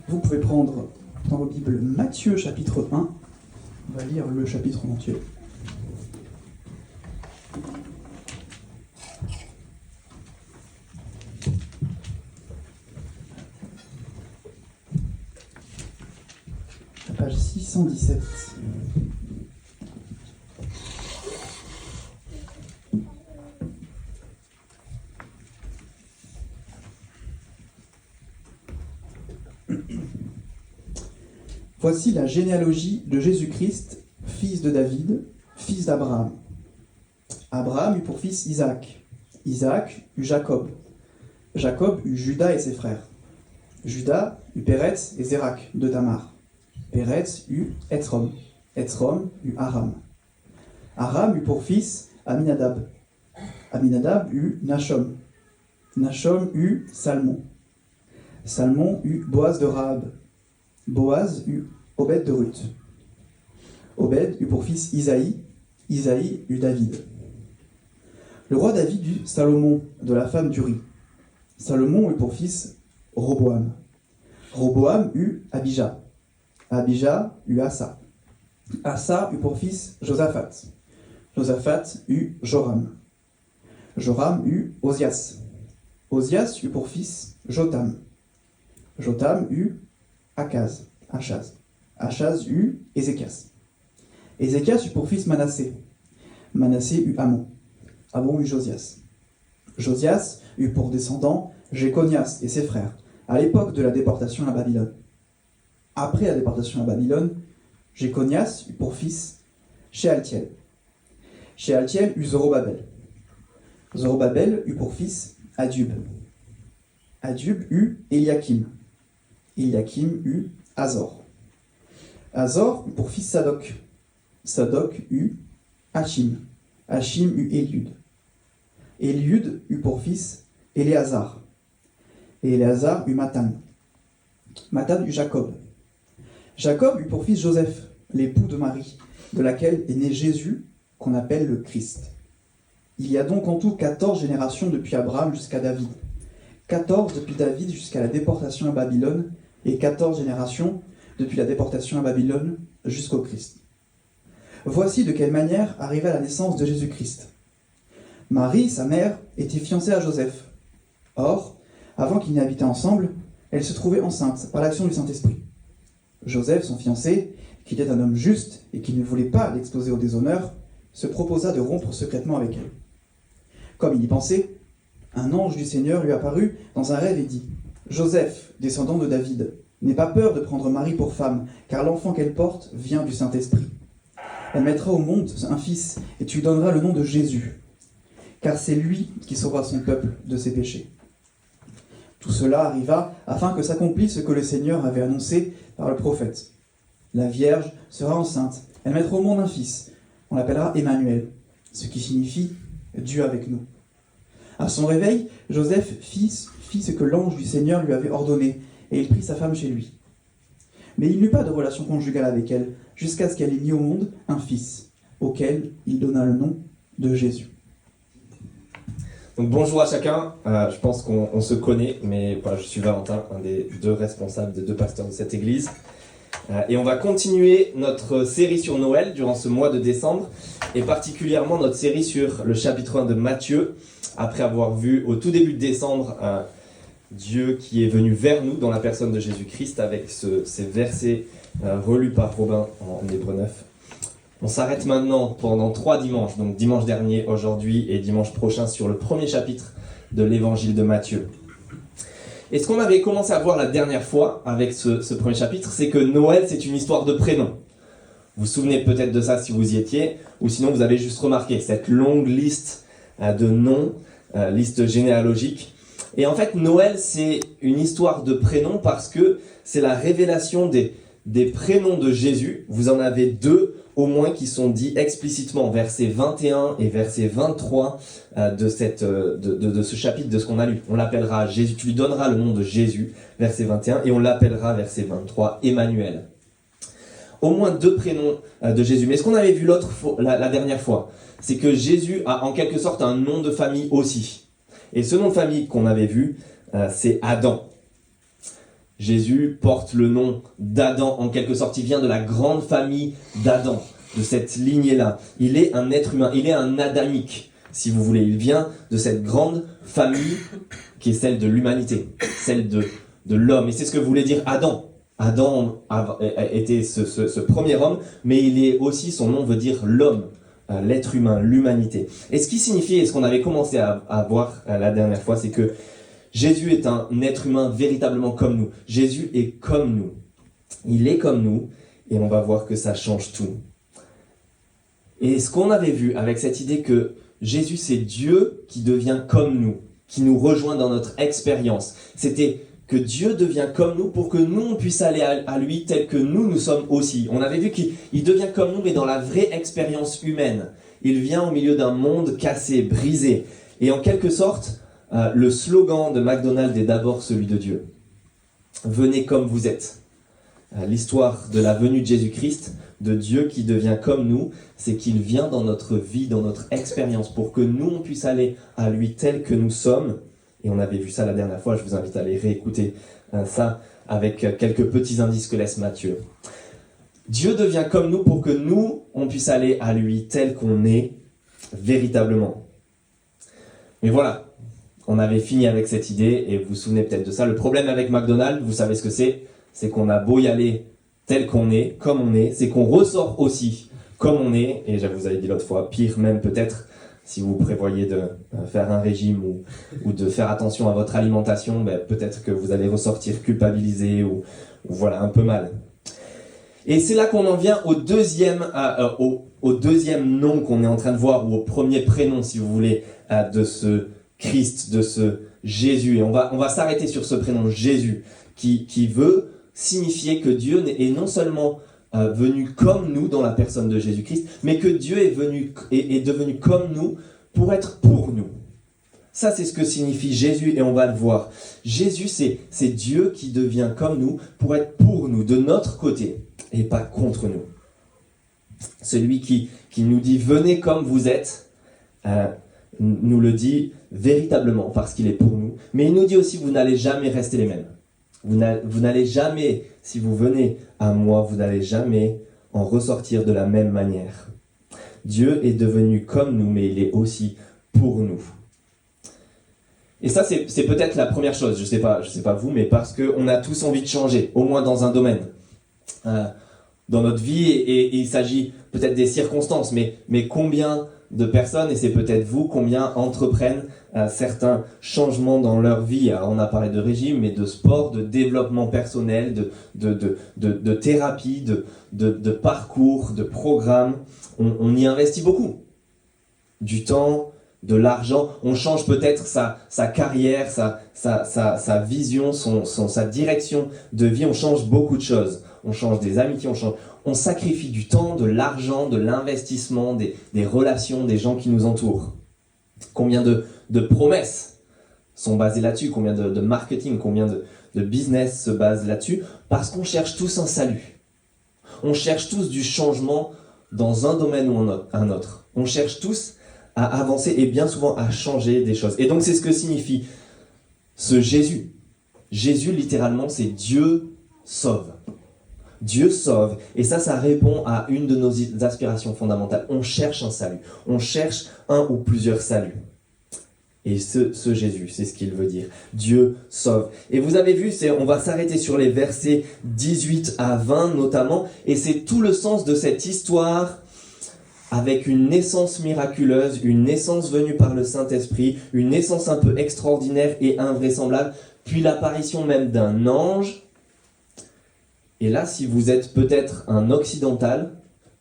Vous pouvez prendre dans vos Bibles Matthieu chapitre 1. On va lire le chapitre en entier. La page 617. Voici la généalogie de Jésus-Christ, fils de David, fils d'Abraham. Abraham eut pour fils Isaac. Isaac eut Jacob. Jacob eut Juda et ses frères. Juda eut Péretz et Zérak de Tamar. Péretz eut Étrom. Étrom eut Aram. Aram eut pour fils Aminadab. Aminadab eut Nachom. Nachom eut Salmon. Salmon eut Boaz de Rahab. Boaz eut Obed de Ruth. Obed eut pour fils Isaïe. Isaïe eut David. Le roi David eut Salomon, de la femme d'Uri. Salomon eut pour fils Roboam. Roboam eut Abijah. Abijah eut Asa. Asa eut pour fils Josaphat. Josaphat eut Joram. Joram eut Osias. Osias eut pour fils Jotam. Jotam eut Achaz. Achaz eut Ézéchias. Ézéchias eut pour fils Manassé. Manassé eut Amon. Amon eut Josias. Josias eut pour descendant Jéconias et ses frères, à l'époque de la déportation à Babylone. Après la déportation à Babylone, Jéconias eut pour fils Shealtiel. Shealtiel eut Zorobabel. Zorobabel eut pour fils Adub. Adub eut Eliakim. Eliakim eut Azor. Azor eut pour fils Sadoc. Sadoc eut Hachim. Hachim eut Éliud. Éliud eut pour fils Éléazar. Éléazar eut Mathan. Mathan eut Jacob. Jacob eut pour fils Joseph, l'époux de Marie, de laquelle est né Jésus, qu'on appelle le Christ. Il y a donc en tout 14 générations depuis Abraham jusqu'à David. 14 depuis David jusqu'à la déportation à Babylone, et 14 générations depuis la déportation à Babylone jusqu'au Christ. Voici de quelle manière arriva la naissance de Jésus-Christ. Marie, sa mère, était fiancée à Joseph. Or, avant qu'ils n'aient habité ensemble, elle se trouvait enceinte par l'action du Saint-Esprit. Joseph, son fiancé, qui était un homme juste et qui ne voulait pas l'exposer au déshonneur, se proposa de rompre secrètement avec elle. Comme il y pensait, un ange du Seigneur lui apparut dans un rêve et dit « Joseph, descendant de David, n'aie pas peur de prendre Marie pour femme, car l'enfant qu'elle porte vient du Saint-Esprit. Elle mettra au monde un fils, et tu lui donneras le nom de Jésus, car c'est lui qui sauvera son peuple de ses péchés. » Tout cela arriva afin que s'accomplisse ce que le Seigneur avait annoncé par le prophète. La Vierge sera enceinte, elle mettra au monde un fils, on l'appellera Emmanuel, ce qui signifie Dieu avec nous. À son réveil, Joseph fit ce que l'ange du Seigneur lui avait ordonné, et il prit sa femme chez lui. Mais il n'eut pas de relation conjugale avec elle, jusqu'à ce qu'elle ait mis au monde un fils, auquel il donna le nom de Jésus. Donc bonjour à chacun, je pense qu'on se connaît, mais voilà, je suis Valentin, un des deux responsables, des deux pasteurs de cette église. Et on va continuer notre série sur Noël durant ce mois de décembre, et particulièrement notre série sur le chapitre 1 de Matthieu, après avoir vu au tout début de décembre Dieu qui est venu vers nous dans la personne de Jésus-Christ avec ces versets relus par Robin en Hébreux 9. On s'arrête maintenant pendant 3 dimanches, donc dimanche dernier, aujourd'hui et dimanche prochain sur le premier chapitre de l'évangile de Matthieu. Et ce qu'on avait commencé à voir la dernière fois avec ce premier chapitre, c'est que Noël c'est une histoire de prénoms. Vous vous souvenez peut-être de ça si vous y étiez, ou sinon vous avez juste remarqué cette longue liste de noms, liste généalogique. Et en fait, Noël, c'est une histoire de prénoms parce que c'est la révélation des prénoms de Jésus. Vous en avez 2 au moins qui sont dits explicitement, versets 21 et verset 23 de ce chapitre, de ce qu'on a lu. On l'appellera Jésus, tu lui donneras le nom de Jésus, verset 21, et on l'appellera, verset 23, Emmanuel. Au moins 2 prénoms de Jésus. Mais ce qu'on avait vu la dernière fois, c'est que Jésus a en quelque sorte un nom de famille aussi. Et ce nom de famille qu'on avait vu, c'est Adam. Jésus porte le nom d'Adam, en quelque sorte. Il vient de la grande famille d'Adam, de cette lignée-là. Il est un être humain, il est un adamique, si vous voulez. Il vient de cette grande famille qui est celle de l'humanité, celle de l'homme. Et c'est ce que voulait dire Adam. Adam était ce premier homme, mais il est aussi, son nom veut dire l'homme, l'être humain, l'humanité. Et ce qui signifie, et ce qu'on avait commencé à voir la dernière fois, c'est que Jésus est un être humain véritablement comme nous. Jésus est comme nous. Il est comme nous, et on va voir que ça change tout. Et ce qu'on avait vu avec cette idée que Jésus, c'est Dieu qui devient comme nous, qui nous rejoint dans notre expérience. C'était que Dieu devient comme nous pour que nous, on puisse aller à lui tel que nous sommes aussi. On avait vu qu'il devient comme nous, mais dans la vraie expérience humaine. Il vient au milieu d'un monde cassé, brisé. Et en quelque sorte, le slogan de McDonald's est d'abord celui de Dieu. Venez comme vous êtes. L'histoire de la venue de Jésus-Christ, de Dieu qui devient comme nous, c'est qu'il vient dans notre vie, dans notre expérience, pour que nous, on puisse aller à lui tel que nous sommes. Et on avait vu ça la dernière fois, je vous invite à aller réécouter ça avec quelques petits indices que laisse Matthieu. Dieu devient comme nous pour que nous, on puisse aller à lui tel qu'on est véritablement. Mais voilà, on avait fini avec cette idée, et vous vous souvenez peut-être de ça. Le problème avec McDonald's, vous savez ce que c'est qu'on a beau y aller tel qu'on est, comme on est, c'est qu'on ressort aussi comme on est, et je vous avais dit l'autre fois, pire même peut-être, si vous prévoyez de faire un régime ou de faire attention à votre alimentation, peut-être que vous allez ressortir culpabilisé ou voilà, un peu mal. Et c'est là qu'on en vient au deuxième nom qu'on est en train de voir, ou au premier prénom, si vous voulez, de ce Christ, de ce Jésus. Et on va s'arrêter sur ce prénom Jésus, qui veut signifier que Dieu est non seulement venu comme nous dans la personne de Jésus-Christ, mais que Dieu est devenu comme nous pour être pour nous. Ça, c'est ce que signifie Jésus, et on va le voir. Jésus, c'est Dieu qui devient comme nous pour être pour nous, de notre côté, et pas contre nous. Celui qui nous dit « venez comme vous êtes », nous le dit véritablement parce qu'il est pour nous, mais il nous dit aussi « vous n'allez jamais rester les mêmes ». Vous n'allez jamais, si vous venez à moi, vous n'allez jamais en ressortir de la même manière. Dieu est devenu comme nous, mais il est aussi pour nous. Et ça, c'est peut-être la première chose, je sais pas vous, mais parce qu'on a tous envie de changer, au moins dans un domaine. Dans notre vie, et il s'agit peut-être des circonstances, mais combien de personnes, et c'est peut-être vous, combien entreprennent certains changements dans leur vie. Alors, on a parlé de régime, mais de sport, de développement personnel, de thérapie, de parcours, de programme. On y investit beaucoup. Du temps, de l'argent. On change peut-être sa carrière, sa vision, sa direction de vie. On change beaucoup de choses. On change des amitiés, on sacrifie du temps, de l'argent, de l'investissement, des relations, des gens qui nous entourent. Combien de promesses sont basées là-dessus, combien de marketing, combien de business se basent là-dessus, parce qu'on cherche tous un salut. On cherche tous du changement dans un domaine ou un autre. On cherche tous à avancer et bien souvent à changer des choses. Et donc c'est ce que signifie ce Jésus. Jésus, littéralement, c'est Dieu sauve. Dieu sauve, et ça répond à une de nos aspirations fondamentales. On cherche un salut, on cherche un ou plusieurs saluts. Et ce Jésus, c'est ce qu'il veut dire. Dieu sauve. Et vous avez vu, on va s'arrêter sur les versets 18 à 20 notamment, et c'est tout le sens de cette histoire avec une naissance miraculeuse, une naissance venue par le Saint-Esprit, une naissance un peu extraordinaire et invraisemblable, puis l'apparition même d'un ange. Et là, si vous êtes peut-être un occidental,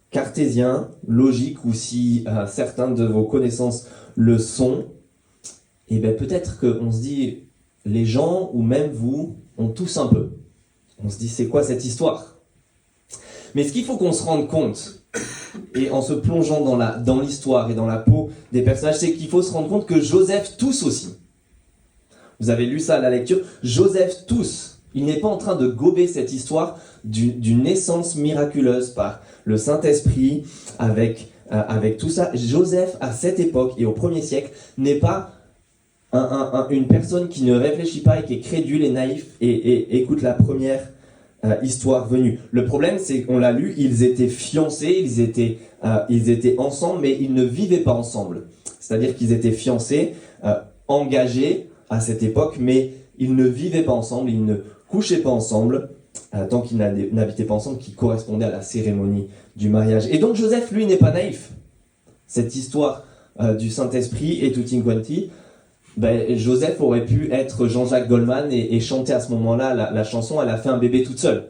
cartésien, logique, ou si certains de vos connaissances le sont, et bien peut-être qu'on se dit, les gens, ou même vous, ont tous un peu. On se dit, c'est quoi cette histoire ? Mais ce qu'il faut qu'on se rende compte, et en se plongeant dans l'histoire et dans la peau des personnages, c'est qu'il faut se rendre compte que Joseph tousse aussi. Vous avez lu ça à la lecture, Joseph tousse. Il n'est pas en train de gober cette histoire d'une naissance miraculeuse par le Saint-Esprit avec tout ça. Joseph, à cette époque et au 1er siècle, n'est pas une personne qui ne réfléchit pas et qui est crédule et naïf et écoute la première histoire venue. Le problème, c'est qu'on l'a lu, ils étaient fiancés, ils étaient ensemble, mais ils ne vivaient pas ensemble. C'est-à-dire qu'ils étaient fiancés, engagés à cette époque, mais ils ne vivaient pas ensemble, ils ne couchaient pas ensemble, tant qu'ils n'habitaient pas ensemble, qui correspondait à la cérémonie du mariage. Et donc Joseph, lui, n'est pas naïf. Cette histoire du Saint-Esprit et tutti quanti, Joseph aurait pu être Jean-Jacques Goldman et chanter à ce moment-là la chanson « Elle a fait un bébé toute seule ».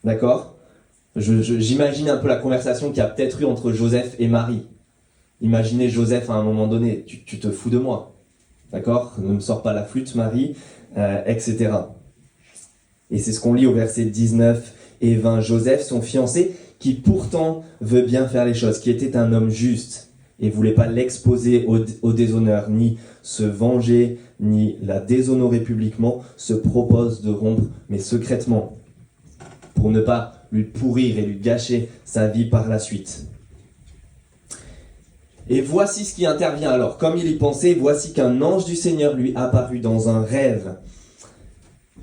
D'accord ? J'imagine un peu la conversation qu'il y a peut-être eu entre Joseph et Marie. Imaginez Joseph à un moment donné, tu te fous de moi. D'accord ? Ne me sors pas la flûte, Marie, etc. Et c'est ce qu'on lit au verset 19 et 20. Joseph, son fiancé, qui pourtant veut bien faire les choses, qui était un homme juste et voulait pas l'exposer au déshonneur, ni se venger, ni la déshonorer publiquement, se propose de rompre, mais secrètement, pour ne pas lui pourrir et lui gâcher sa vie par la suite. Et voici ce qui intervient alors. Comme il y pensait, voici qu'un ange du Seigneur lui apparut dans un rêve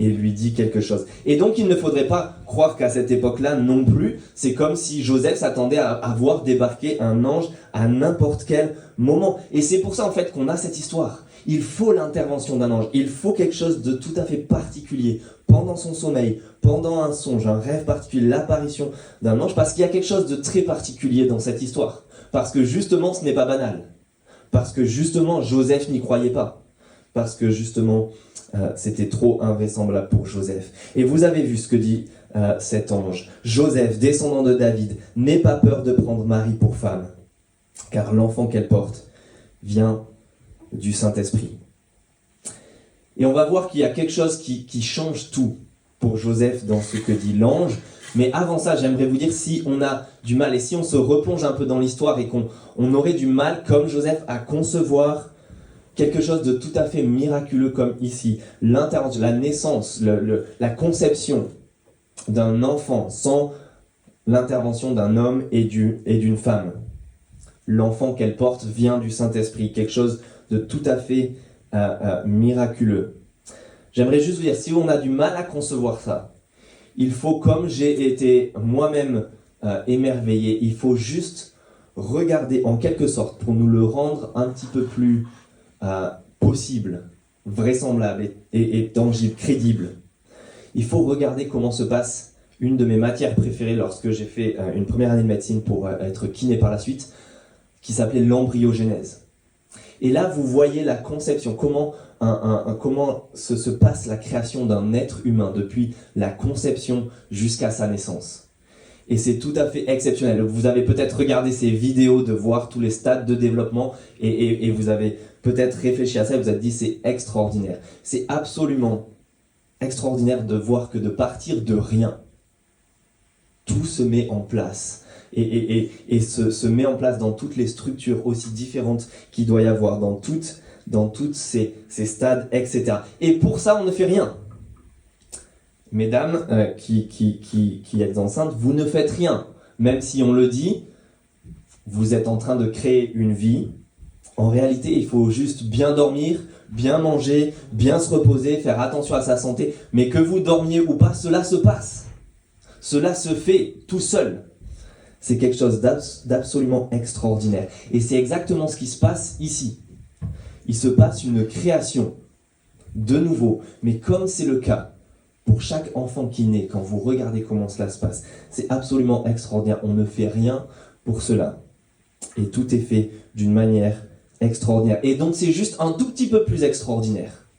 et lui dit quelque chose. Et donc il ne faudrait pas croire qu'à cette époque-là non plus, c'est comme si Joseph s'attendait à voir débarquer un ange à n'importe quel moment. Et c'est pour ça en fait qu'on a cette histoire. Il faut l'intervention d'un ange, il faut quelque chose de tout à fait particulier pendant son sommeil, pendant un songe, un rêve particulier, l'apparition d'un ange, parce qu'il y a quelque chose de très particulier dans cette histoire. Parce que justement ce n'est pas banal. Parce que justement Joseph n'y croyait pas. Parce que justement c'était trop invraisemblable pour Joseph. Et vous avez vu ce que dit cet ange. Joseph, descendant de David, n'aie pas peur de prendre Marie pour femme, car l'enfant qu'elle porte vient du Saint-Esprit. Et on va voir qu'il y a quelque chose qui change tout pour Joseph dans ce que dit l'ange. Mais avant ça, j'aimerais vous dire, si on a du mal et si on se replonge un peu dans l'histoire et qu'on aurait du mal, comme Joseph, à concevoir quelque chose de tout à fait miraculeux comme ici, l'intervention, la naissance, la conception d'un enfant sans l'intervention d'un homme et d'une femme. L'enfant qu'elle porte vient du Saint-Esprit, quelque chose de tout à fait miraculeux. J'aimerais juste vous dire, si on a du mal à concevoir ça, il faut, comme j'ai été moi-même émerveillé, il faut juste regarder en quelque sorte pour nous le rendre un petit peu plus possible, vraisemblable et tangible, crédible. Il faut regarder comment se passe une de mes matières préférées lorsque j'ai fait une première année de médecine pour être kiné par la suite, qui s'appelait l'embryogenèse. Et là, vous voyez la conception, comment se passe la création d'un être humain depuis la conception jusqu'à sa naissance. Et c'est tout à fait exceptionnel. Vous avez peut-être regardé ces vidéos de voir tous les stades de développement et vous avez peut-être réfléchi à ça et vous avez dit c'est extraordinaire. C'est absolument extraordinaire de voir que de partir de rien, tout se met en place. Et se met en place dans toutes les structures aussi différentes qu'il doit y avoir, dans toutes ces stades, etc. Et pour ça, on ne fait rien. Mesdames qui êtes enceintes, vous ne faites rien. Même si on le dit, vous êtes en train de créer une vie. En réalité, il faut juste bien dormir, bien manger, bien se reposer, faire attention à sa santé. Mais que vous dormiez ou pas, cela se passe. Cela se fait tout seul. C'est quelque chose d'absolument extraordinaire. Et c'est exactement ce qui se passe ici. Il se passe une création de nouveau. Mais comme c'est le cas pour chaque enfant qui naît, quand vous regardez comment cela se passe, c'est absolument extraordinaire. On ne fait rien pour cela. Et tout est fait d'une manière extraordinaire. Et donc c'est juste un tout petit peu plus extraordinaire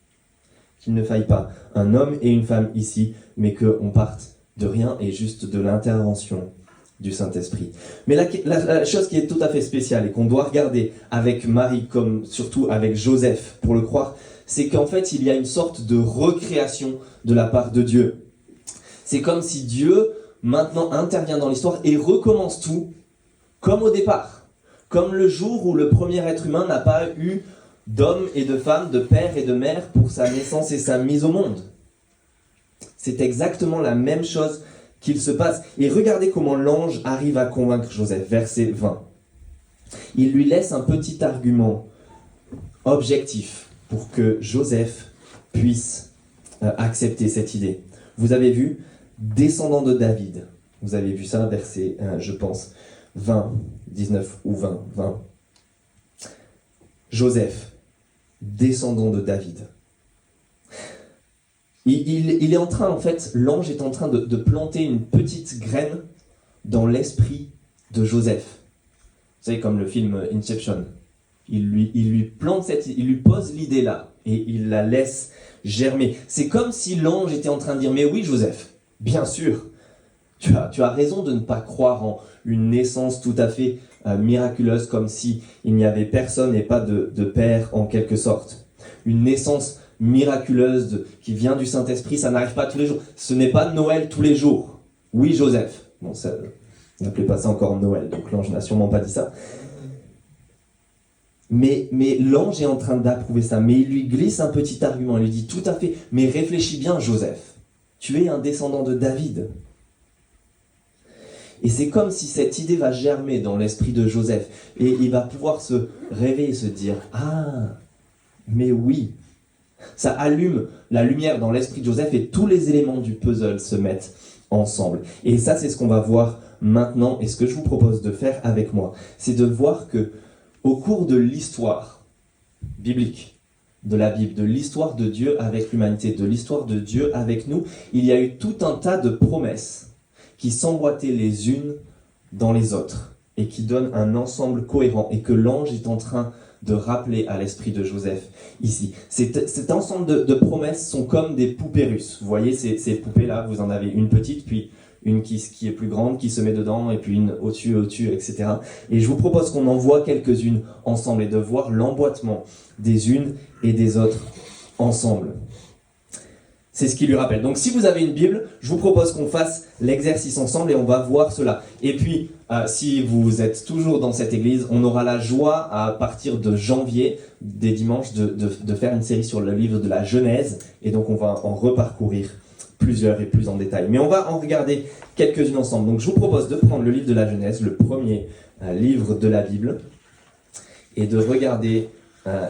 qu'il ne faille pas un homme et une femme ici, mais qu'on parte de rien et juste de l'intervention du Saint-Esprit. Mais la chose qui est tout à fait spéciale et qu'on doit regarder avec Marie, comme surtout avec Joseph, pour le croire, c'est qu'en fait, il y a une sorte de recréation de la part de Dieu. C'est comme si Dieu, maintenant, intervient dans l'histoire et recommence tout comme au départ. Comme le jour où le premier être humain n'a pas eu d'homme et de femme, de père et de mère pour sa naissance et sa mise au monde. C'est exactement la même chose qu'il se passe. Et regardez comment l'ange arrive à convaincre Joseph, verset 20. Il lui laisse un petit argument objectif pour que Joseph puisse accepter cette idée. Vous avez vu, descendant de David. Vous avez vu ça, verset, je pense, 20, 19 ou 20. Joseph, descendant de David. Il est en train, en fait, l'ange est en train de planter une petite graine dans l'esprit de Joseph. Vous savez, comme le film Inception. Il lui plante il lui pose l'idée là, et il la laisse germer. C'est comme si l'ange était en train de dire, mais oui Joseph, bien sûr, tu as raison de ne pas croire en une naissance tout à fait miraculeuse, comme si il n'y avait personne et pas de père en quelque sorte. Une naissance miraculeuse qui vient du Saint-Esprit, ça n'arrive pas tous les jours. Ce n'est pas Noël tous les jours. Oui Joseph. Bon, ça, n'appelez pas ça encore Noël, donc l'ange n'a sûrement pas dit ça. Mais l'ange est en train d'approuver ça, mais il lui glisse un petit argument, il lui dit tout à fait, mais réfléchis bien Joseph, tu es un descendant de David. Et c'est comme si cette idée va germer dans l'esprit de Joseph, et il va pouvoir se réveiller et se dire, ah, mais oui, ça allume la lumière dans l'esprit de Joseph et tous les éléments du puzzle se mettent ensemble. Et ça c'est ce qu'on va voir maintenant, et ce que je vous propose de faire avec moi, c'est de voir que au cours de l'histoire biblique, de la Bible, de l'histoire de Dieu avec l'humanité, de l'histoire de Dieu avec nous, il y a eu tout un tas de promesses qui s'emboîtaient les unes dans les autres et qui donnent un ensemble cohérent et que l'ange est en train de rappeler à l'esprit de Joseph ici. Cet ensemble de promesses sont comme des poupées russes. Vous voyez ces poupées-là, vous en avez une petite, puis une qui est plus grande, qui se met dedans, et puis une au-dessus, etc. Et je vous propose qu'on en voit quelques-unes ensemble et de voir l'emboîtement des unes et des autres ensemble. C'est ce qui lui rappelle. Donc si vous avez une Bible, je vous propose qu'on fasse l'exercice ensemble et on va voir cela. Et puis, si vous êtes toujours dans cette église, on aura la joie à partir de janvier, des dimanches, de faire une série sur le livre de la Genèse. Et donc on va en reparcourir plusieurs et plus en détail. Mais on va en regarder quelques-unes ensemble. Donc je vous propose de prendre le livre de la Genèse, le premier livre de la Bible, et de regarder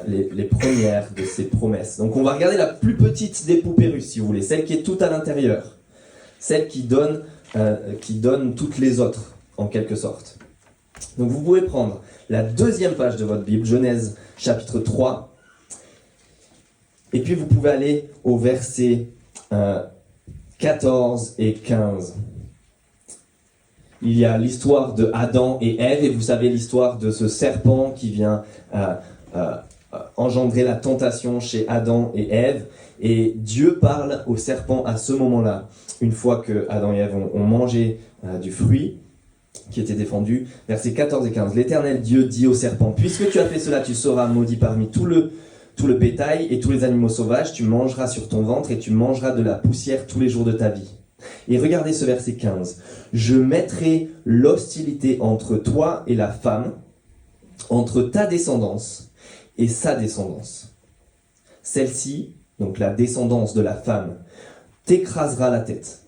les premières de ces promesses. Donc on va regarder la plus petite des poupées russes, si vous voulez, celle qui est toute à l'intérieur, celle qui donne toutes les autres, en quelque sorte. Donc vous pouvez prendre la deuxième page de votre Bible, Genèse chapitre 3, et puis vous pouvez aller au verset 14 et 15. Il y a l'histoire de Adam et Ève, et vous savez l'histoire de ce serpent qui vient engendrer la tentation chez Adam et Ève. Et Dieu parle au serpent à ce moment-là, une fois que Adam et Ève ont mangé du fruit qui était défendu. Versets 14 et 15. L'Éternel Dieu dit au serpent, « Puisque tu as fait cela, tu seras maudit parmi tout le bétail et tous les animaux sauvages, tu mangeras sur ton ventre et tu mangeras de la poussière tous les jours de ta vie. » Et regardez ce verset 15. « Je mettrai l'hostilité entre toi et la femme, entre ta descendance et sa descendance. Celle-ci, donc la descendance de la femme, t'écrasera la tête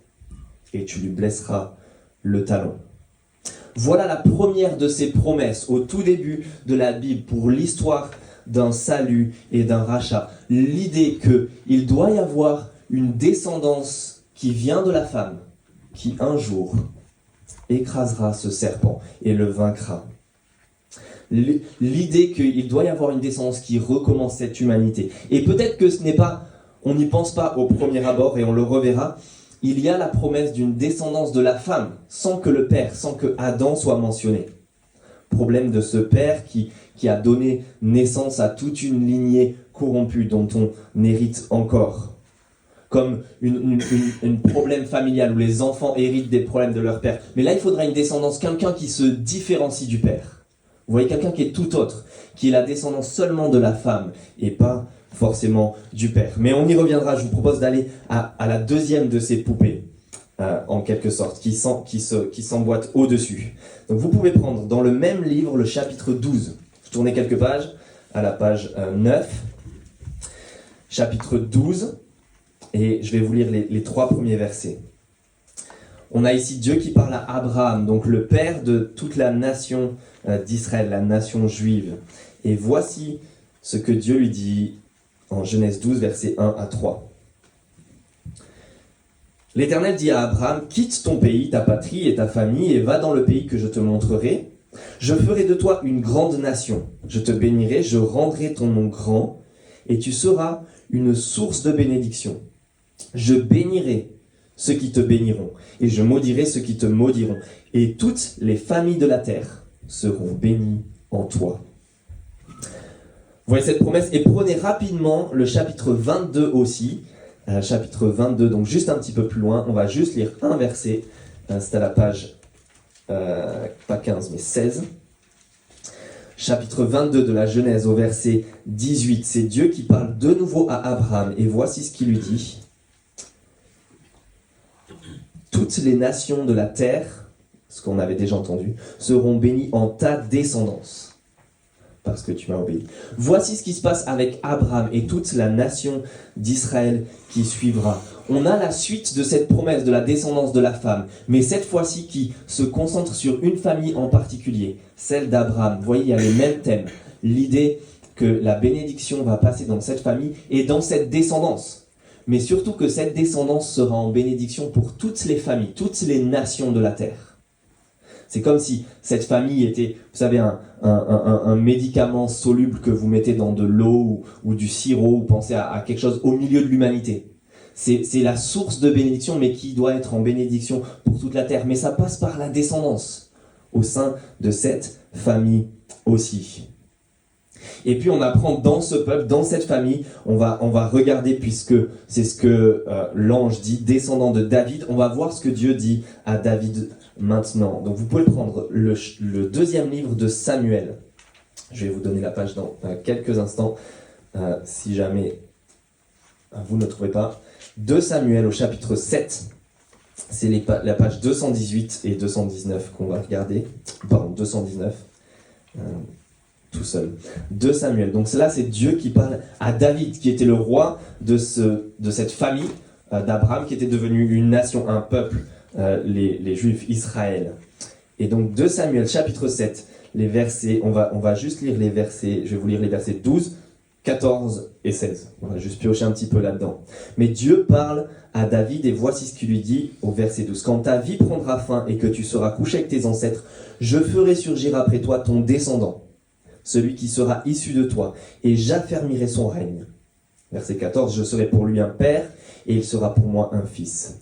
et tu lui blesseras le talon. » Voilà la première de ces promesses au tout début de la Bible pour l'histoire d'un salut et d'un rachat. L'idée qu'il doit y avoir une descendance qui vient de la femme, qui un jour écrasera ce serpent et le vaincra. L'idée qu'il doit y avoir une descendance qui recommence cette humanité. Et peut-être que ce n'est pas, on n'y pense pas au premier abord et on le reverra, il y a la promesse d'une descendance de la femme, sans que le père, sans que Adam soit mentionné. Problème de ce père qui a donné naissance à toute une lignée corrompue dont on hérite encore. Comme un problème familial où les enfants héritent des problèmes de leur père. Mais là, il faudra une descendance, quelqu'un qui se différencie du père. Vous voyez, quelqu'un qui est tout autre, qui est la descendance seulement de la femme et pas forcément du père. Mais on y reviendra, je vous propose d'aller à la deuxième de ces poupées, en quelque sorte, qui s'emboîte au-dessus. Donc vous pouvez prendre dans le même livre le chapitre 12. Tournez quelques pages, à la page 9, chapitre 12, et je vais vous lire les 3 premiers versets. On a ici Dieu qui parle à Abraham, donc le père de toute la nation d'Israël, la nation juive. Et voici ce que Dieu lui dit en Genèse 12, versets 1 à 3. L'Éternel dit à Abraham, « Quitte ton pays, ta patrie et ta famille, et va dans le pays que je te montrerai. Je ferai de toi une grande nation. Je te bénirai, je rendrai ton nom grand, et tu seras une source de bénédiction. Je bénirai ceux qui te béniront, et je maudirai ceux qui te maudiront, et toutes les familles de la terre seront bénies en toi. » Vous voyez cette promesse, et prenez rapidement le chapitre 22 aussi, chapitre 22, donc juste un petit peu plus loin, on va juste lire un verset, c'est à la page, pas 15, mais 16. Chapitre 22 de la Genèse au verset 18, c'est Dieu qui parle de nouveau à Abraham, et voici ce qu'il lui dit. Toutes les nations de la terre, ce qu'on avait déjà entendu, seront bénies en ta descendance, parce que tu m'as obéi. Voici ce qui se passe avec Abraham et toute la nation d'Israël qui suivra. On a la suite de cette promesse de la descendance de la femme, mais cette fois-ci qui se concentre sur une famille en particulier, celle d'Abraham. Vous voyez, il y a les mêmes thèmes. L'idée que la bénédiction va passer dans cette famille et dans cette descendance. Mais surtout que cette descendance sera en bénédiction pour toutes les familles, toutes les nations de la terre. C'est comme si cette famille était, vous savez, un médicament soluble que vous mettez dans de l'eau ou du sirop, ou pensez à quelque chose au milieu de l'humanité. C'est la source de bénédiction, mais qui doit être en bénédiction pour toute la terre. Mais ça passe par la descendance au sein de cette famille aussi. Et puis on apprend dans ce peuple, dans cette famille, on va regarder, puisque c'est ce que l'ange dit, descendant de David, on va voir ce que Dieu dit à David maintenant. Donc vous pouvez prendre le deuxième livre de Samuel. Je vais vous donner la page dans quelques instants, si jamais vous ne trouvez pas. 2 Samuel au chapitre 7, c'est la page 218 et 219 qu'on va regarder. Pardon, 219. Tout seul. 2 Samuel. Donc là, c'est Dieu qui parle à David, qui était le roi de cette famille d'Abraham, qui était devenu une nation, un peuple, les Juifs, Israël. Et donc 2 Samuel, chapitre 7, les versets, on va juste lire les versets, je vais vous lire les versets 12, 14 et 16. On va juste piocher un petit peu là-dedans. Mais Dieu parle à David, et voici ce qu'il lui dit au verset 12. « Quand ta vie prendra fin et que tu seras couché avec tes ancêtres, je ferai surgir après toi ton descendant, celui qui sera issu de toi, et j'affermirai son règne. » Verset 14, « Je serai pour lui un père, et il sera pour moi un fils. »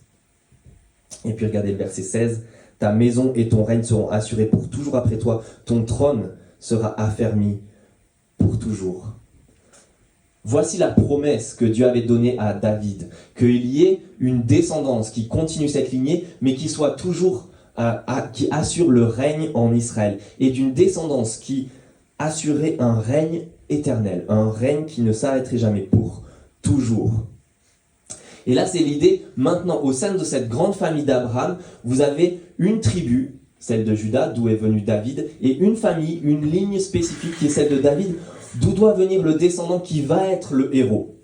Et puis regardez le verset 16, « Ta maison et ton règne seront assurés pour toujours après toi, ton trône sera affermi pour toujours. » Voici la promesse que Dieu avait donnée à David, qu'il y ait une descendance qui continue cette lignée, mais qui soit toujours, qui assure le règne en Israël, et d'une descendance qui assurer un règne éternel, un règne qui ne s'arrêterait jamais, pour toujours. Et là, c'est l'idée, maintenant, au sein de cette grande famille d'Abraham, vous avez une tribu, celle de Juda, d'où est venu David, et une famille, une ligne spécifique qui est celle de David, d'où doit venir le descendant qui va être le héros,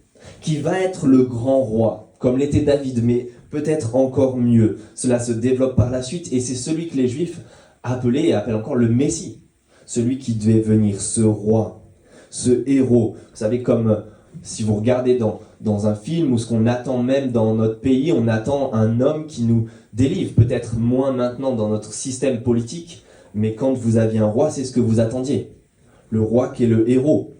qui va être le grand roi, comme l'était David, mais peut-être encore mieux. Cela se développe par la suite, et c'est celui que les Juifs appelaient et appellent encore le Messie. Celui qui devait venir, ce roi, ce héros. Vous savez, comme si vous regardez dans un film, ou ce qu'on attend même dans notre pays, on attend un homme qui nous délivre. Peut-être moins maintenant dans notre système politique, mais quand vous aviez un roi, c'est ce que vous attendiez. Le roi qui est le héros.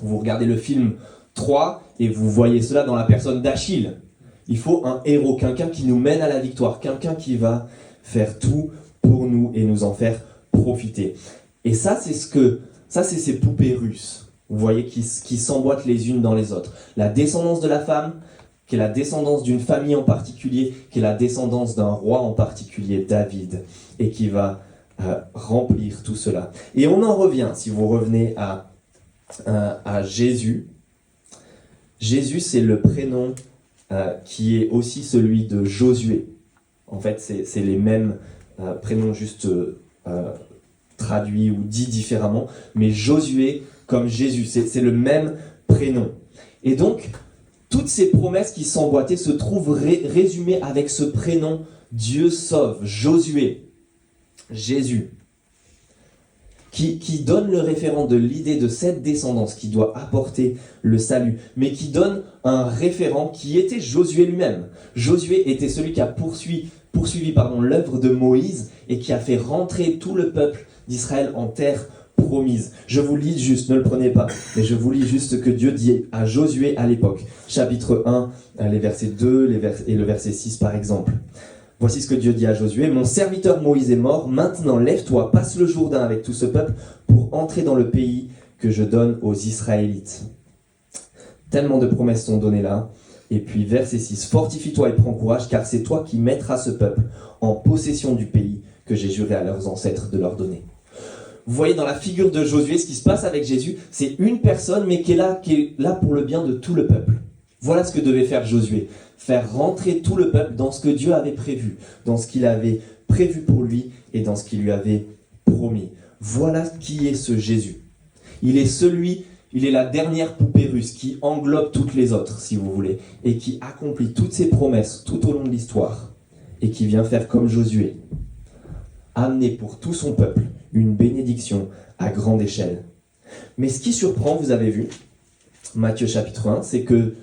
Vous regardez le film 3 et vous voyez cela dans la personne d'Achille. Il faut un héros, quelqu'un qui nous mène à la victoire, quelqu'un qui va faire tout pour nous et nous en faire profiter. Et ça, c'est ces poupées russes, vous voyez, qui s'emboîtent les unes dans les autres. La descendance de la femme, qui est la descendance d'une famille en particulier, qui est la descendance d'un roi en particulier, David, et qui va remplir tout cela. Et on en revient, si vous revenez à Jésus. Jésus, c'est le prénom qui est aussi celui de Josué. En fait, c'est les mêmes prénoms, juste traduits ou dits différemment, mais Josué comme Jésus, c'est le même prénom. Et donc, toutes ces promesses qui s'emboîtaient se trouvent résumées avec ce prénom Dieu sauve, Josué, Jésus. qui donne le référent de l'idée de cette descendance qui doit apporter le salut, mais qui donne un référent qui était Josué lui-même. Josué était celui qui a poursuivi l'œuvre de Moïse et qui a fait rentrer tout le peuple d'Israël en terre promise. Je vous lis juste, ne le prenez pas, mais je vous lis juste ce que Dieu dit à Josué à l'époque. Chapitre 1, les versets 2 et le verset 6 par exemple. Voici ce que Dieu dit à Josué. « Mon serviteur Moïse est mort, maintenant lève-toi, passe le Jourdain avec tout ce peuple pour entrer dans le pays que je donne aux Israélites. » Tellement de promesses sont données là. Et puis verset 6, « Fortifie-toi et prends courage, car c'est toi qui mettras ce peuple en possession du pays que j'ai juré à leurs ancêtres de leur donner. » Vous voyez dans la figure de Josué, ce qui se passe avec Jésus, c'est une personne, mais qui est là pour le bien de tout le peuple. Voilà ce que devait faire Josué, faire rentrer tout le peuple dans ce que Dieu avait prévu, dans ce qu'il avait prévu pour lui et dans ce qu'il lui avait promis. Voilà qui est ce Jésus. Il est la dernière poupée russe qui englobe toutes les autres, si vous voulez, et qui accomplit toutes ses promesses tout au long de l'histoire, et qui vient faire comme Josué, amener pour tout son peuple une bénédiction à grande échelle. Mais ce qui surprend, vous avez vu, Matthieu chapitre 1, c'est que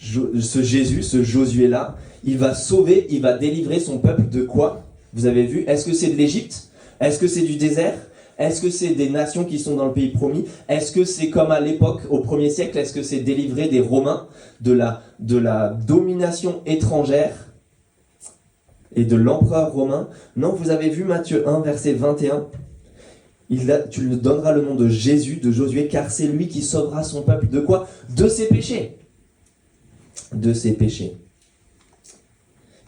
ce Jésus, ce Josué-là, il va sauver, il va délivrer son peuple de quoi? Vous avez vu? Est-ce que c'est de l'Égypte? Est-ce que c'est du désert? Est-ce que c'est des nations qui sont dans le pays promis? Est-ce que c'est comme à l'époque, au 1er siècle, est-ce que c'est délivrer des Romains de la domination étrangère et de l'empereur romain? Non, vous avez vu Matthieu 1, verset 21. Tu lui donneras le nom de Jésus, de Josué, car c'est lui qui sauvera son peuple de quoi? De ses péchés. De ses péchés.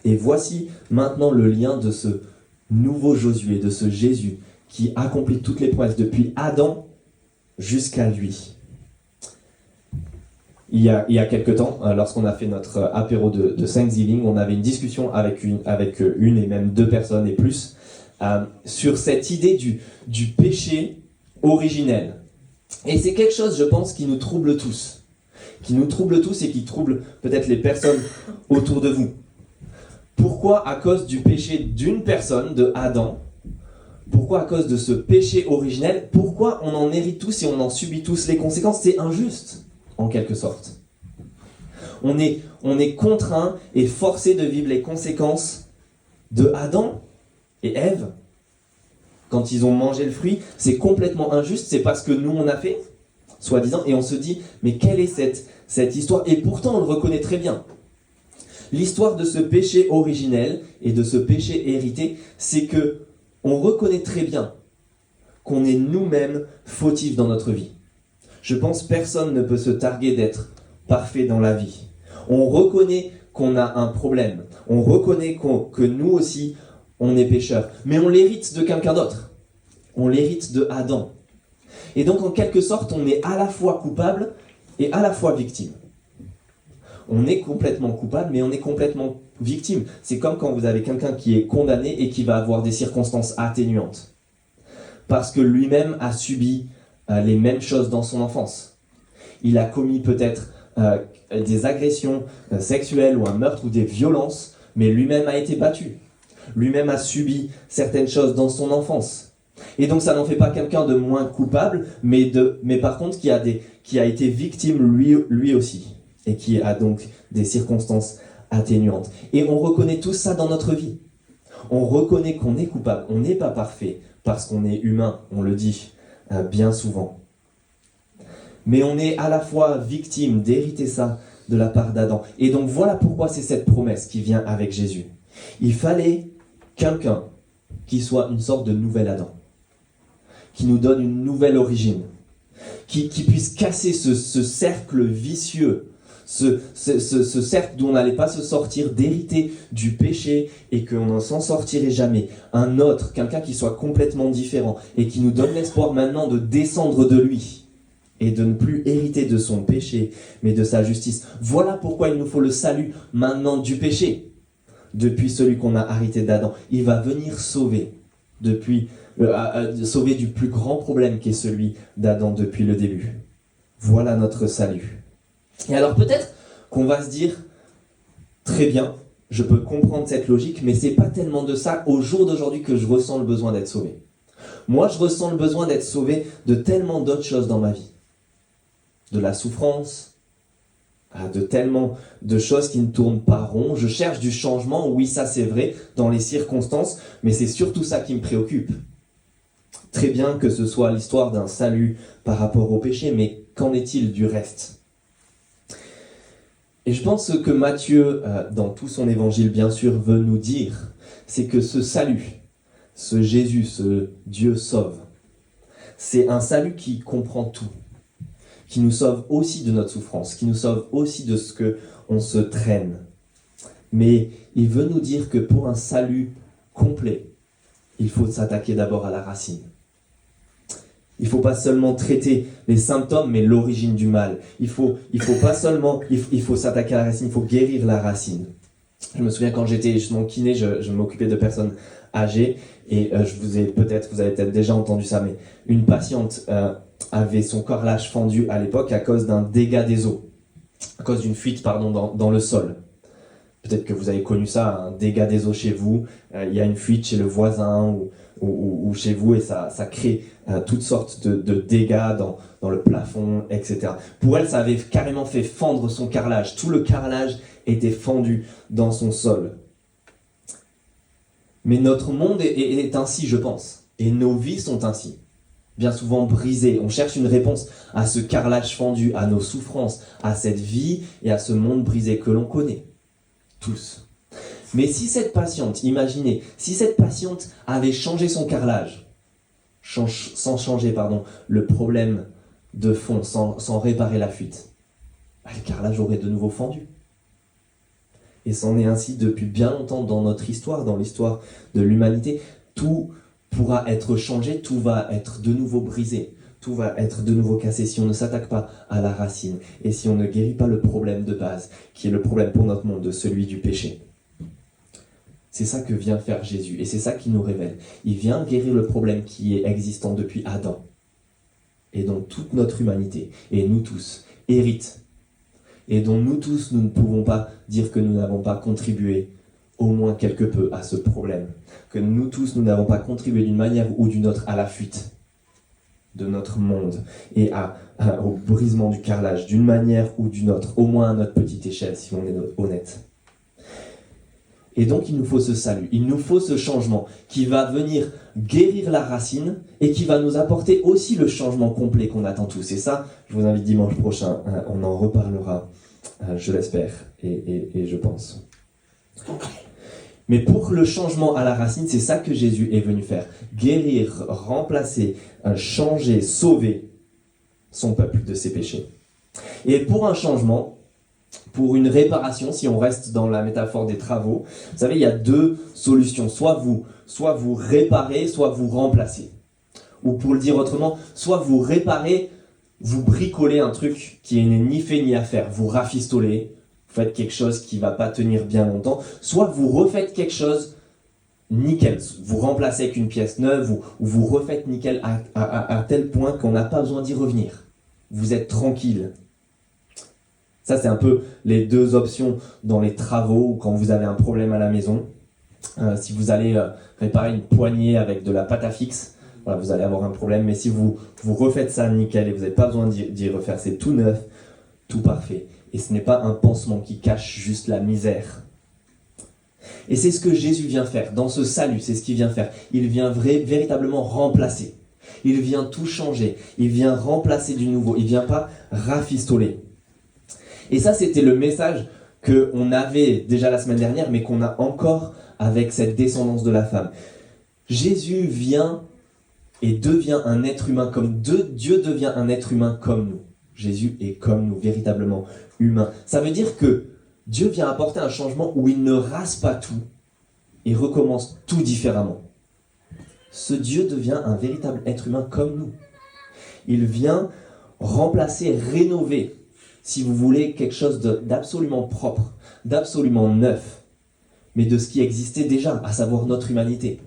Et voici maintenant le lien de ce nouveau Josué, de ce Jésus, qui accomplit toutes les promesses depuis Adam jusqu'à lui. Il y a quelque temps, lorsqu'on a fait notre apéro de Thanksgiving, on avait une discussion avec une et même deux personnes et plus sur cette idée du péché originel. Et c'est quelque chose, je pense, qui nous trouble tous. Qui nous trouble tous et qui trouble peut-être les personnes autour de vous. Pourquoi à cause du péché d'une personne, de Adam? Pourquoi à cause de ce péché originel? Pourquoi on en hérite tous et on en subit tous les conséquences? C'est injuste, en quelque sorte. On est contraint et forcé de vivre les conséquences de Adam et Ève. Quand ils ont mangé le fruit, c'est complètement injuste, c'est parce que nous on a fait, soi-disant, et on se dit, mais quelle est cette histoire? Et pourtant on le reconnaît très bien. L'histoire de ce péché originel et de ce péché hérité, c'est que on reconnaît très bien qu'on est nous-mêmes fautifs dans notre vie. Je pense que personne ne peut se targuer d'être parfait dans la vie. On reconnaît qu'on a un problème. On reconnaît que nous aussi, on est pécheurs. Mais on l'hérite de quelqu'un d'autre. On l'hérite de Adam. Et donc, en quelque sorte, on est à la fois coupable et à la fois victime. On est complètement coupable, mais on est complètement victime. C'est comme quand vous avez quelqu'un qui est condamné et qui va avoir des circonstances atténuantes. Parce que lui-même a subi les mêmes choses dans son enfance. Il a commis peut-être des agressions sexuelles ou un meurtre ou des violences, mais lui-même a été battu. Lui-même a subi certaines choses dans son enfance. Et donc ça n'en fait pas quelqu'un de moins coupable, mais par contre qui a été victime lui aussi. Et qui a donc des circonstances atténuantes. Et on reconnaît tout ça dans notre vie. On reconnaît qu'on est coupable. On n'est pas parfait parce qu'on est humain, on le dit bien souvent. Mais on est à la fois victime d'hériter ça de la part d'Adam. Et donc voilà pourquoi c'est cette promesse qui vient avec Jésus. Il fallait quelqu'un qui soit une sorte de nouvel Adam, qui nous donne une nouvelle origine, qui puisse casser ce cercle vicieux, ce cercle d'où on n'allait pas se sortir, d'hériter du péché et qu'on ne s'en sortirait jamais. Un autre, quelqu'un qui soit complètement différent et qui nous donne l'espoir maintenant de descendre de lui et de ne plus hériter de son péché, mais de sa justice. Voilà pourquoi il nous faut le salut maintenant du péché, depuis celui qu'on a hérité d'Adam. Il va venir sauver, sauver du plus grand problème qui est celui d'Adam depuis le début. Voilà notre salut. Et alors peut-être qu'on va se dire, très bien, je peux comprendre cette logique, mais c'est pas tellement de ça au jour d'aujourd'hui que je ressens le besoin d'être sauvé. Moi, je ressens le besoin d'être sauvé de tellement d'autres choses dans ma vie. De la souffrance, de tellement de choses qui ne tournent pas rond. Je cherche du changement, oui, ça c'est vrai, dans les circonstances, mais c'est surtout ça qui me préoccupe. Très bien que ce soit l'histoire d'un salut par rapport au péché, mais qu'en est-il du reste ? Et je pense que Matthieu, dans tout son évangile, bien sûr, veut nous dire, c'est que ce salut, ce Jésus, ce Dieu sauve, c'est un salut qui comprend tout, qui nous sauve aussi de notre souffrance, qui nous sauve aussi de ce qu'on se traîne. Mais il veut nous dire que pour un salut complet, il faut s'attaquer d'abord à la racine. Il ne faut pas seulement traiter les symptômes, mais l'origine du mal. Il faut s'attaquer à la racine, il faut guérir la racine. Je me souviens quand j'étais chez mon kiné, je m'occupais de personnes âgées, et vous avez peut-être déjà entendu ça, mais une patiente avait son carrelage fendu à l'époque à cause d'un dégât des eaux, à cause d'une fuite dans le sol. Peut-être que vous avez connu ça, un dégât des eaux chez vous, il y a une fuite chez le voisin ou chez vous, et ça crée toutes sortes de dégâts dans le plafond, etc. Pour elle, ça avait carrément fait fendre son carrelage. Tout le carrelage était fendu dans son sol. Mais notre monde est ainsi, je pense. Et nos vies sont ainsi. Bien souvent brisées. On cherche une réponse à ce carrelage fendu, à nos souffrances, à cette vie et à ce monde brisé que l'on connaît. Tous. Mais si cette patiente, imaginez, si cette patiente avait changé son carrelage, sans changer le problème de fond, sans réparer la fuite, le carrelage aurait de nouveau fendu. Et c'en est ainsi depuis bien longtemps dans notre histoire, dans l'histoire de l'humanité. Tout pourra être changé, tout va être de nouveau brisé, tout va être de nouveau cassé si on ne s'attaque pas à la racine et si on ne guérit pas le problème de base, qui est le problème pour notre monde, celui du péché. C'est ça que vient faire Jésus, et c'est ça qu'il nous révèle. Il vient guérir le problème qui est existant depuis Adam, et dont toute notre humanité, et nous tous, héritent, et dont nous tous, nous ne pouvons pas dire que nous n'avons pas contribué au moins quelque peu à ce problème, que nous tous, nous n'avons pas contribué d'une manière ou d'une autre à la fuite de notre monde, et au brisement du carrelage, d'une manière ou d'une autre, au moins à notre petite échelle, si on est honnête. Et donc il nous faut ce salut, il nous faut ce changement qui va venir guérir la racine et qui va nous apporter aussi le changement complet qu'on attend tous. Et ça, je vous invite dimanche prochain, on en reparlera, je l'espère et je pense. Mais pour le changement à la racine, c'est ça que Jésus est venu faire. Guérir, remplacer, changer, sauver son peuple de ses péchés. Et pour un changement, pour une réparation, si on reste dans la métaphore des travaux, vous savez, il y a deux solutions. Soit vous réparez, soit vous remplacez. Ou pour le dire autrement, soit vous réparez, vous bricolez un truc qui n'est ni fait ni à faire. Vous rafistolez, vous faites quelque chose qui ne va pas tenir bien longtemps. Soit vous refaites quelque chose nickel. Vous remplacez avec une pièce neuve ou vous refaites nickel à tel point qu'on n'a pas besoin d'y revenir. Vous êtes tranquille. Ça, c'est un peu les deux options dans les travaux ou quand vous avez un problème à la maison. Si vous allez réparer une poignée avec de la pâte à fixe, voilà, vous allez avoir un problème. Mais si vous refaites ça nickel et vous n'avez pas besoin d'y refaire, c'est tout neuf, tout parfait. Et ce n'est pas un pansement qui cache juste la misère. Et c'est ce que Jésus vient faire. Dans ce salut, c'est ce qu'il vient faire. Il vient véritablement remplacer. Il vient tout changer. Il vient remplacer du nouveau. Il ne vient pas rafistoler. Et ça, c'était le message qu'on avait déjà la semaine dernière, mais qu'on a encore avec cette descendance de la femme. Jésus vient et devient un être humain comme Dieu devient un être humain comme nous. Jésus est comme nous, véritablement humain. Ça veut dire que Dieu vient apporter un changement où il ne rase pas tout et recommence tout différemment. Ce Dieu devient un véritable être humain comme nous. Il vient remplacer, rénover, si vous voulez, quelque chose d'absolument propre, d'absolument neuf, mais de ce qui existait déjà, à savoir notre humanité.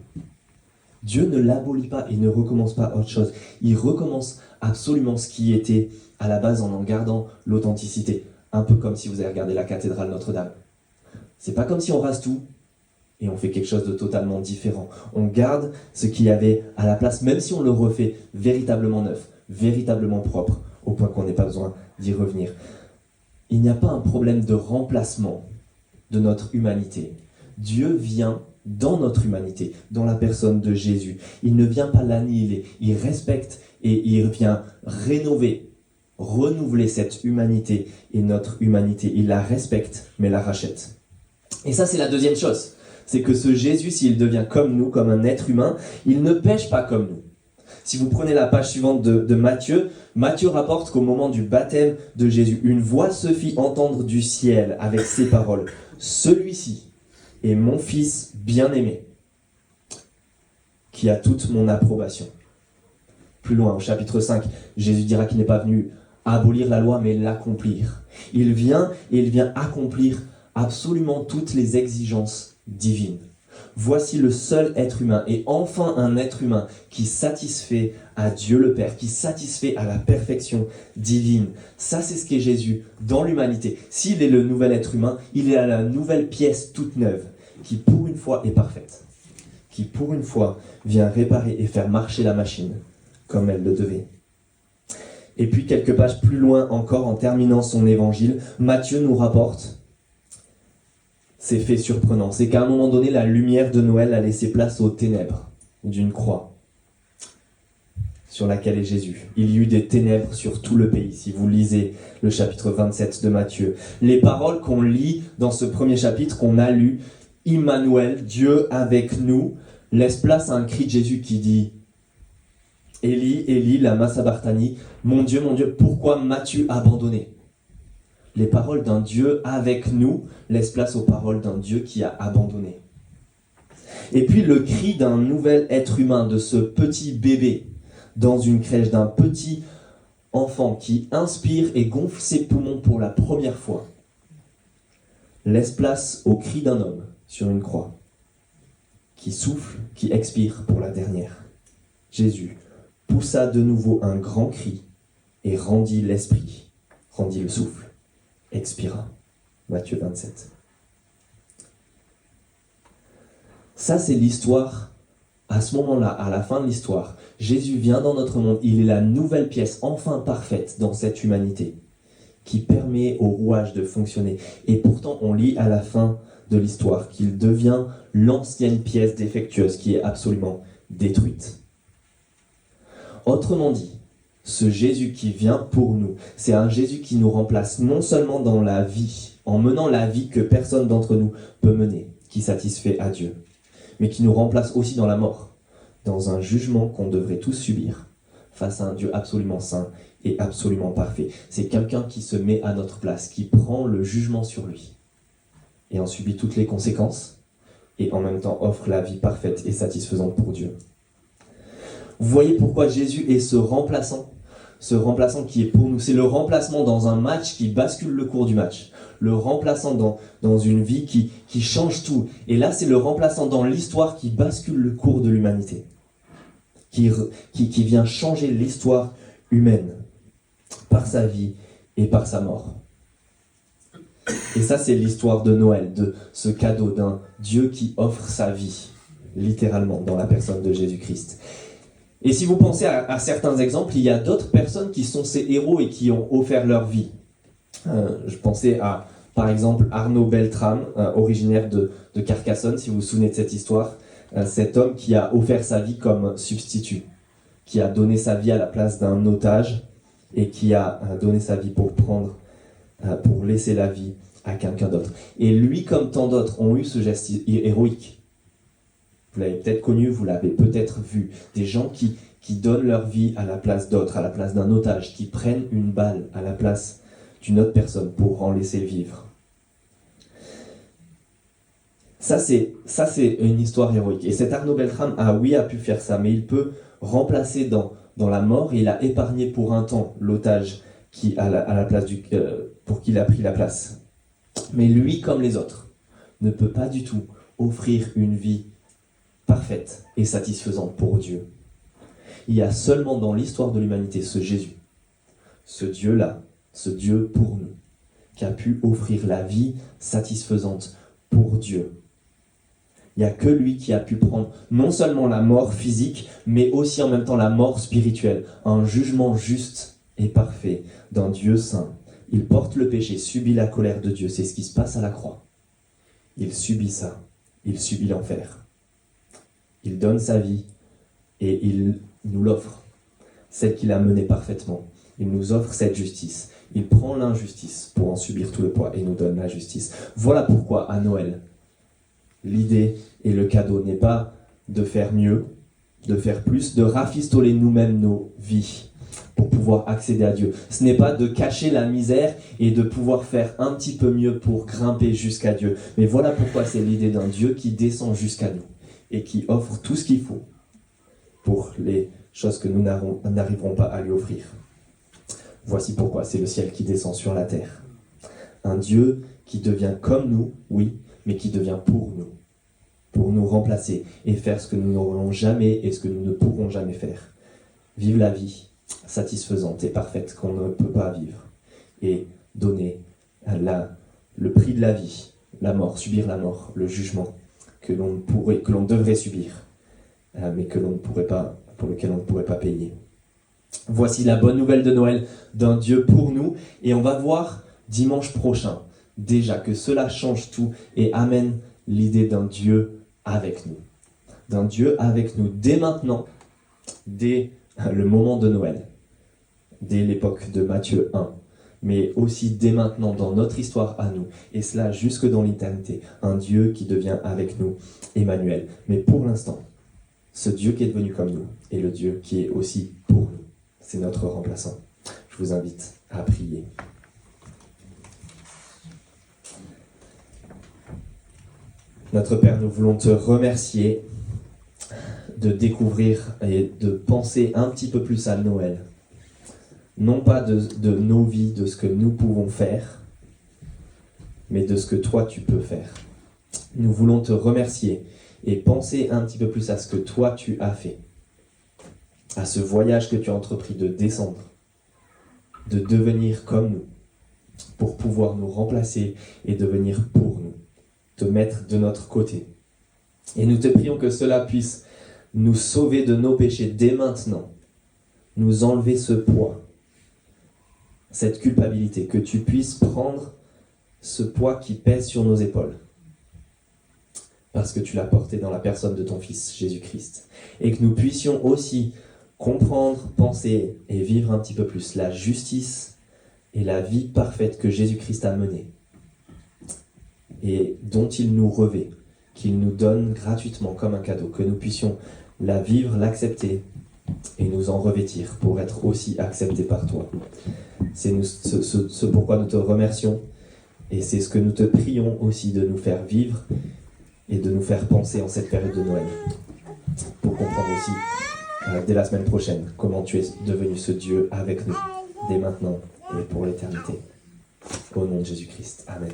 Dieu ne l'abolit pas et ne recommence pas autre chose. Il recommence absolument ce qui était à la base en gardant l'authenticité. Un peu comme si vous avez regardé la cathédrale Notre-Dame. C'est pas comme si on rase tout, et on fait quelque chose de totalement différent. On garde ce qu'il y avait à la place, même si on le refait véritablement neuf, véritablement propre, au point qu'on n'ait pas besoin d'y revenir. Il n'y a pas un problème de remplacement de notre humanité. Dieu vient dans notre humanité, dans la personne de Jésus. Il ne vient pas l'annihiler, il respecte et il vient renouveler cette humanité et notre humanité. Il la respecte, mais la rachète. Et ça, c'est la deuxième chose. C'est que ce Jésus, s'il devient comme nous, comme un être humain, il ne pêche pas comme nous. Si vous prenez la page suivante de Matthieu, Matthieu rapporte qu'au moment du baptême de Jésus, une voix se fit entendre du ciel avec ces paroles. « Celui-ci est mon fils bien-aimé, qui a toute mon approbation. » Plus loin, au chapitre 5, Jésus dira qu'il n'est pas venu abolir la loi, mais l'accomplir. Il vient accomplir absolument toutes les exigences divines. Voici le seul être humain, et enfin un être humain qui satisfait à Dieu le Père, qui satisfait à la perfection divine. Ça, c'est ce qu'est Jésus dans l'humanité. S'il est le nouvel être humain, il est la nouvelle pièce toute neuve, qui pour une fois est parfaite, qui pour une fois vient réparer et faire marcher la machine comme elle le devait. Et puis quelques pages plus loin encore, en terminant son évangile, Matthieu nous rapporte ces faits surprenants. C'est qu'à un moment donné, la lumière de Noël a laissé place aux ténèbres d'une croix sur laquelle est Jésus. Il y eut des ténèbres sur tout le pays, si vous lisez le chapitre 27 de Matthieu. Les paroles qu'on lit dans ce premier chapitre qu'on a lu, Immanuel, Dieu avec nous, laissent place à un cri de Jésus qui dit « Élie, Élie, lama sabachthani, mon Dieu, pourquoi m'as-tu abandonné ?» Les paroles d'un Dieu avec nous laissent place aux paroles d'un Dieu qui a abandonné. Et puis le cri d'un nouvel être humain, de ce petit bébé dans une crèche, d'un petit enfant qui inspire et gonfle ses poumons pour la première fois, laisse place au cri d'un homme sur une croix, qui souffle, qui expire pour la dernière. Jésus poussa de nouveau un grand cri et rendit l'esprit, rendit le souffle. Expira. Matthieu 27. Ça, c'est l'histoire. À ce moment-là, à la fin de l'histoire, Jésus vient dans notre monde. Il est la nouvelle pièce, enfin parfaite, dans cette humanité, qui permet au rouage de fonctionner. Et pourtant, on lit à la fin de l'histoire qu'il devient l'ancienne pièce défectueuse qui est absolument détruite. Autrement dit, ce Jésus qui vient pour nous, c'est un Jésus qui nous remplace non seulement dans la vie, en menant la vie que personne d'entre nous peut mener, qui satisfait à Dieu, mais qui nous remplace aussi dans la mort, dans un jugement qu'on devrait tous subir, face à un Dieu absolument saint et absolument parfait. C'est quelqu'un qui se met à notre place, qui prend le jugement sur lui, et en subit toutes les conséquences, et en même temps offre la vie parfaite et satisfaisante pour Dieu. Vous voyez pourquoi Jésus est ce remplaçant qui est pour nous. C'est le remplacement dans un match qui bascule le cours du match. Le remplaçant dans une vie qui change tout. Et là, c'est le remplaçant dans l'histoire qui bascule le cours de l'humanité. Qui vient changer l'histoire humaine par sa vie et par sa mort. Et ça, c'est l'histoire de Noël, de ce cadeau d'un Dieu qui offre sa vie, littéralement, dans la personne de Jésus-Christ. Et si vous pensez à certains exemples, il y a d'autres personnes qui sont ces héros et qui ont offert leur vie. Je pensais à, par exemple, Arnaud Beltrame, originaire de Carcassonne, si vous vous souvenez de cette histoire. Cet homme qui a offert sa vie comme substitut, qui a donné sa vie à la place d'un otage et qui a donné sa vie pour laisser la vie à quelqu'un d'autre. Et lui, comme tant d'autres, ont eu ce geste héroïque. Vous l'avez peut-être connu, vous l'avez peut-être vu. Des gens qui donnent leur vie à la place d'autres, à la place d'un otage, qui prennent une balle à la place d'une autre personne pour en laisser vivre. Ça, c'est une histoire héroïque. Et cet Arnaud Beltrame a pu faire ça, mais il peut remplacer dans la mort, et il a épargné pour un temps l'otage qui à la place pour qui il a pris la place. Mais lui, comme les autres, ne peut pas du tout offrir une vie parfaite et satisfaisante pour Dieu. Il y a seulement dans l'histoire de l'humanité ce Jésus, ce Dieu-là, ce Dieu pour nous, qui a pu offrir la vie satisfaisante pour Dieu. Il n'y a que lui qui a pu prendre non seulement la mort physique, mais aussi en même temps la mort spirituelle. Un jugement juste et parfait d'un Dieu saint. Il porte le péché, subit la colère de Dieu. C'est ce qui se passe à la croix. Il subit ça. Il subit l'enfer. Il donne sa vie et il nous l'offre. Celle qu'il a menée parfaitement. Il nous offre cette justice. Il prend l'injustice pour en subir tout le poids et nous donne la justice. Voilà pourquoi à Noël, l'idée et le cadeau n'est pas de faire mieux, de faire plus, de rafistoler nous-mêmes nos vies pour pouvoir accéder à Dieu. Ce n'est pas de cacher la misère et de pouvoir faire un petit peu mieux pour grimper jusqu'à Dieu. Mais voilà pourquoi c'est l'idée d'un Dieu qui descend jusqu'à nous et qui offre tout ce qu'il faut pour les choses que nous n'arriverons pas à lui offrir. Voici pourquoi c'est le ciel qui descend sur la terre. Un Dieu qui devient comme nous, oui, mais qui devient pour nous remplacer et faire ce que nous n'aurons jamais et ce que nous ne pourrons jamais faire. Vivre la vie satisfaisante et parfaite qu'on ne peut pas vivre et donner le prix de la vie, la mort, subir la mort, le jugement que l'on devrait subir, mais que l'on ne pourrait pas, pour lequel on ne pourrait pas payer. Voici la bonne nouvelle de Noël d'un Dieu pour nous, et on va voir dimanche prochain déjà que cela change tout et amène l'idée d'un Dieu avec nous. D'un Dieu avec nous dès maintenant, dès le moment de Noël, dès l'époque de Matthieu 1, mais aussi dès maintenant dans notre histoire à nous, et cela jusque dans l'éternité, un Dieu qui devient avec nous, Emmanuel. Mais pour l'instant, ce Dieu qui est devenu comme nous est le Dieu qui est aussi pour nous. C'est notre remplaçant. Je vous invite à prier. Notre Père, nous voulons te remercier de découvrir et de penser un petit peu plus à Noël. Non pas de nos vies, de ce que nous pouvons faire, mais de ce que toi tu peux faire. Nous voulons te remercier et penser un petit peu plus à ce que toi tu as fait, à ce voyage que tu as entrepris de descendre, de devenir comme nous, pour pouvoir nous remplacer et devenir pour nous, te mettre de notre côté. Et nous te prions que cela puisse nous sauver de nos péchés dès maintenant, nous enlever ce poids, cette culpabilité, que tu puisses prendre ce poids qui pèse sur nos épaules, parce que tu l'as porté dans la personne de ton Fils Jésus-Christ, et que nous puissions aussi comprendre, penser et vivre un petit peu plus la justice et la vie parfaite que Jésus-Christ a menée, et dont il nous revêt, qu'il nous donne gratuitement comme un cadeau, que nous puissions la vivre, l'accepter et nous en revêtir pour être aussi acceptés par toi. C'est ce pourquoi nous te remercions, et c'est ce que nous te prions aussi de nous faire vivre et de nous faire penser en cette période de Noël, pour comprendre aussi dès la semaine prochaine comment tu es devenu ce Dieu avec nous dès maintenant et pour l'éternité. Au nom de Jésus-Christ. Amen.